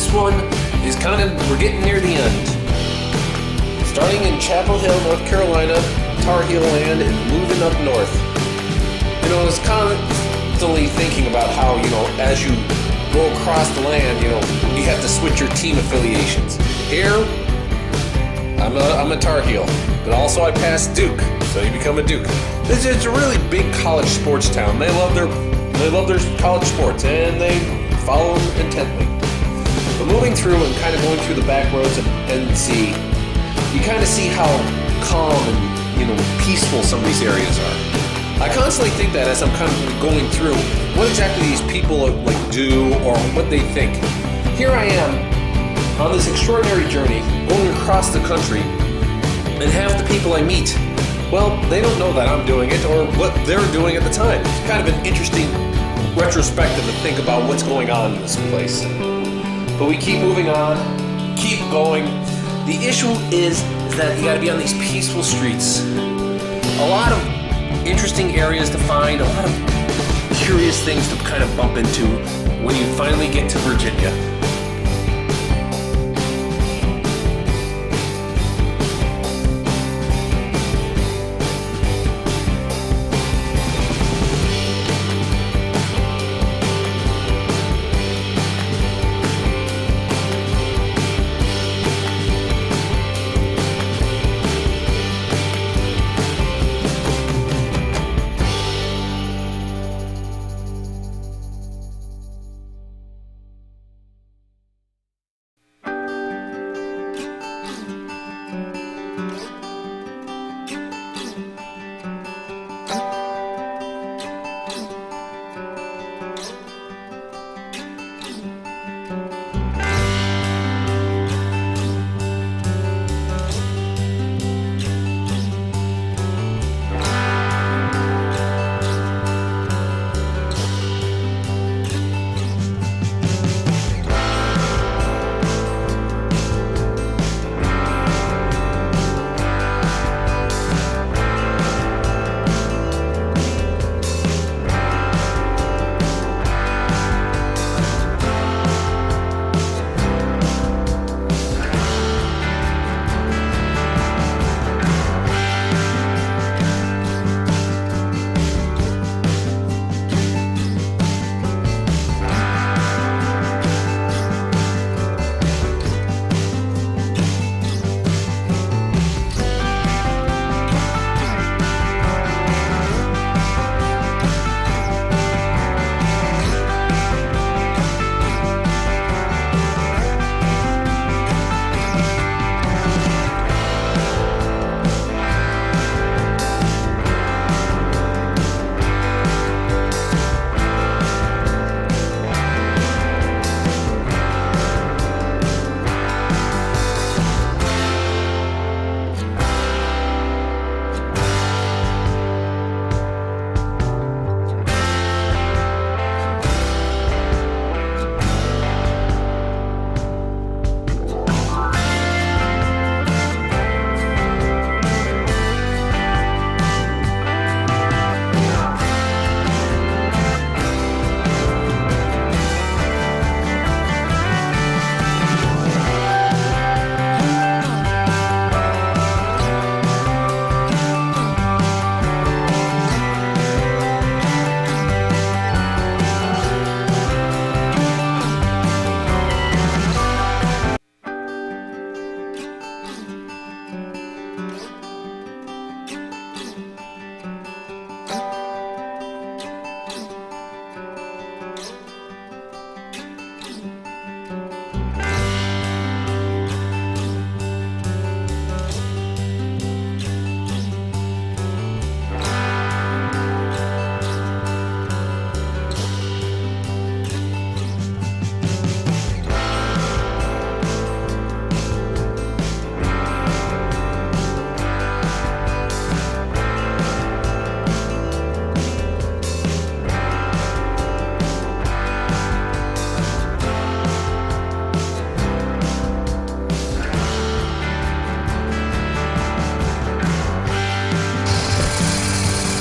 this one is we're getting near the end. Starting in Chapel Hill, North Carolina, Tar Heel land, and moving up north. I was constantly thinking about how, as you go across the land, you have to switch your team affiliations. Here, I'm a Tar Heel, but also I passed Duke, so you become a Duke. It's a really big college sports town. They love their college sports, and they follow them intently. But moving through and kind of going through the back roads of NC, you kind of see how calm and peaceful some of these areas are. I constantly think that as I'm kind of going through what exactly these people do or what they think. Here I am on this extraordinary journey going across the country, and half the people I meet, well, they don't know that I'm doing it or what they're doing at the time. It's kind of an interesting retrospective to think about what's going on in this place. But we keep moving on, keep going. The issue is that you gotta be on these peaceful streets. A lot of interesting areas to find, a lot of curious things to kind of bump into when you finally get to Virginia.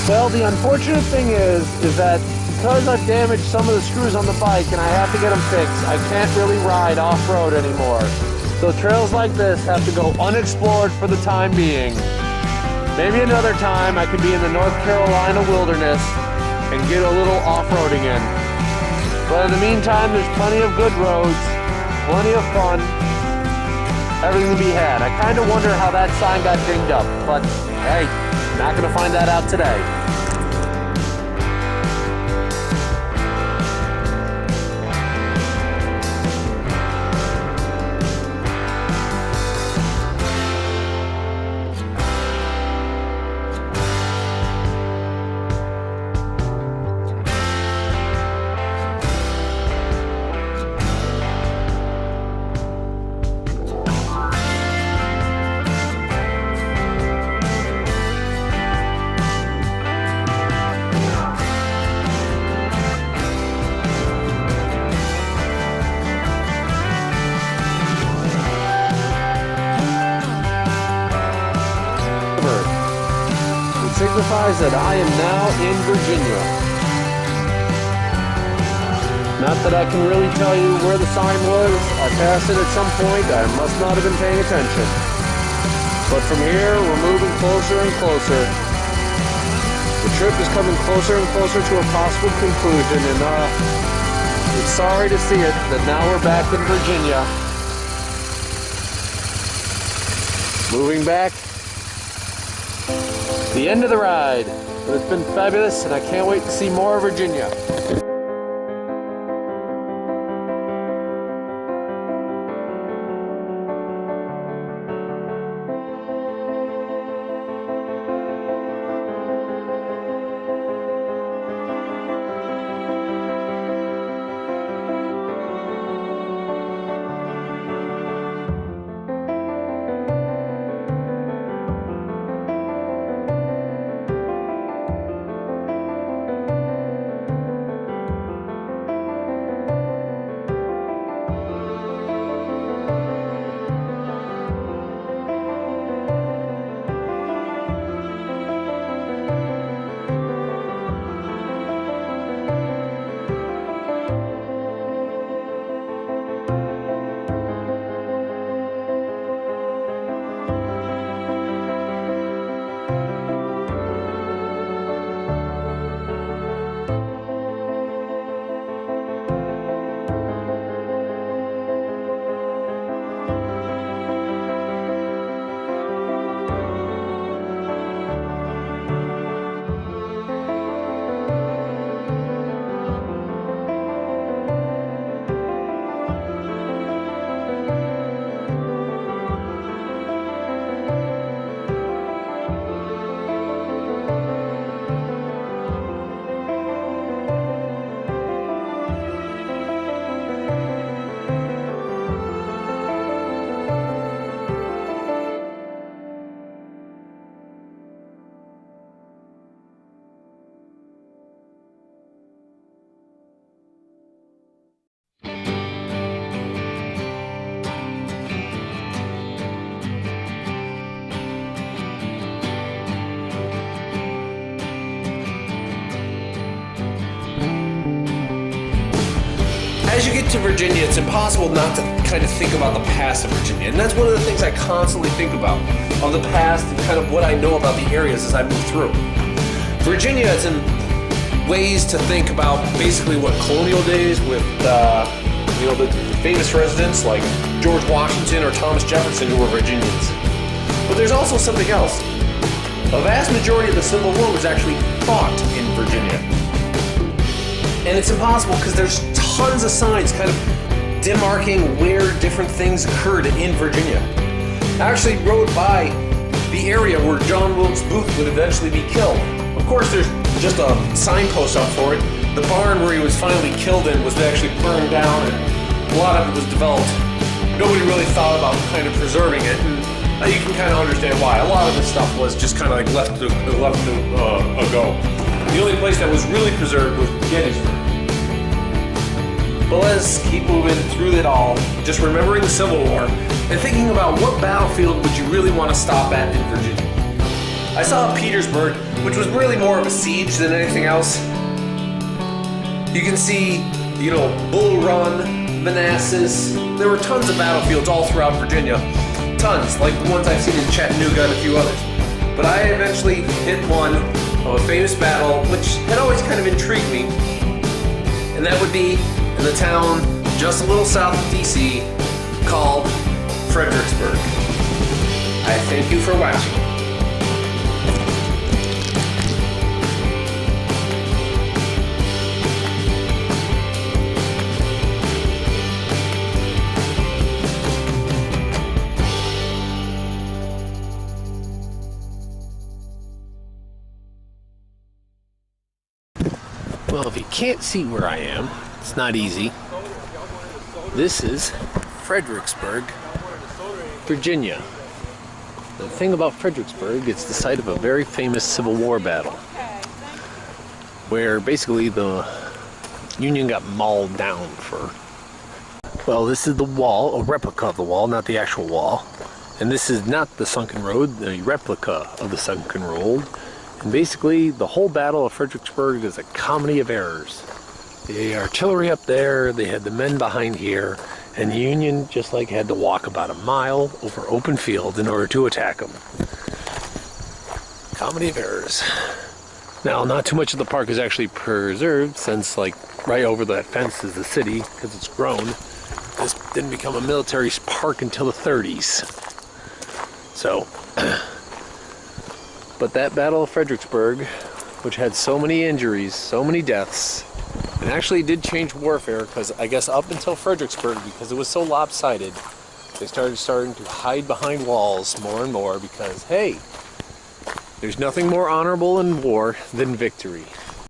Well, the unfortunate thing is that because I've damaged some of the screws on the bike and I have to get them fixed, I can't really ride off-road anymore. So trails like this have to go unexplored for the time being. Maybe another time I could be in the North Carolina wilderness and get a little off-roading in. But in the meantime, there's plenty of good roads, plenty of fun, everything to be had. I kind of wonder how that sign got dinged up, but hey, not gonna find that out today. Signifies that I am now in Virginia. Not that I can really tell you where the sign was. I passed it at some point. I must not have been paying attention. But from here, we're moving closer and closer. The trip is coming closer and closer to a possible conclusion, and it's sorry to see it that now we're back in Virginia. Moving back. The end of the ride, but it's been fabulous and I can't wait to see more of Virginia. As you get to Virginia, it's impossible not to kind of think about the past of Virginia. And that's one of the things I constantly think about, of the past and kind of what I know about the areas as I move through. Virginia is in ways to think about basically what colonial days with, the famous residents like George Washington or Thomas Jefferson who were Virginians. But there's also something else. A vast majority of the Civil War was actually fought in Virginia. And it's impossible because there's tons of signs kind of demarcating where different things occurred in Virginia. I actually rode by the area where John Wilkes Booth would eventually be killed. Of course, there's just a signpost up for it. The barn where he was finally killed in was actually burned down, and a lot of it was developed. Nobody really thought about kind of preserving it, and you can kind of understand why. A lot of this stuff was just kind of like left to go. The only place that was really preserved was Gettysburg. But let's keep moving through it all, just remembering the Civil War and thinking about what battlefield would you really want to stop at in Virginia. I saw Petersburg, which was really more of a siege than anything else. You can see, you know, Bull Run, Manassas. There were tons of battlefields all throughout Virginia. Tons, like the ones I've seen in Chattanooga and a few others. But I eventually hit one of a famous battle, which had always kind of intrigued me. And that would be in the town just a little south of DC called Fredricksburg. I thank you for watching. Well, if you can't see where I am, it's not easy. This is Fredricksburg, Virginia. The thing about Fredricksburg, it's the site of a very famous Civil War battle, where basically the Union got mauled down for... Well, this is the wall, a replica of the wall, not the actual wall. And this is not the sunken road, the replica of the sunken road. And basically, the whole Battle of Fredericksburg is a comedy of errors. The artillery up there, they had the men behind here, and the Union just like had to walk about a mile over open field in order to attack them. Comedy of errors. Now, not too much of the park is actually preserved, since like right over that fence is the city, because it's grown. This didn't become a military park until the 30s. So... But that Battle of Fredericksburg, which had so many injuries, so many deaths, and actually did change warfare, because I guess up until Fredericksburg, because it was so lopsided, they starting to hide behind walls more and more, because hey, there's nothing more honorable in war than victory.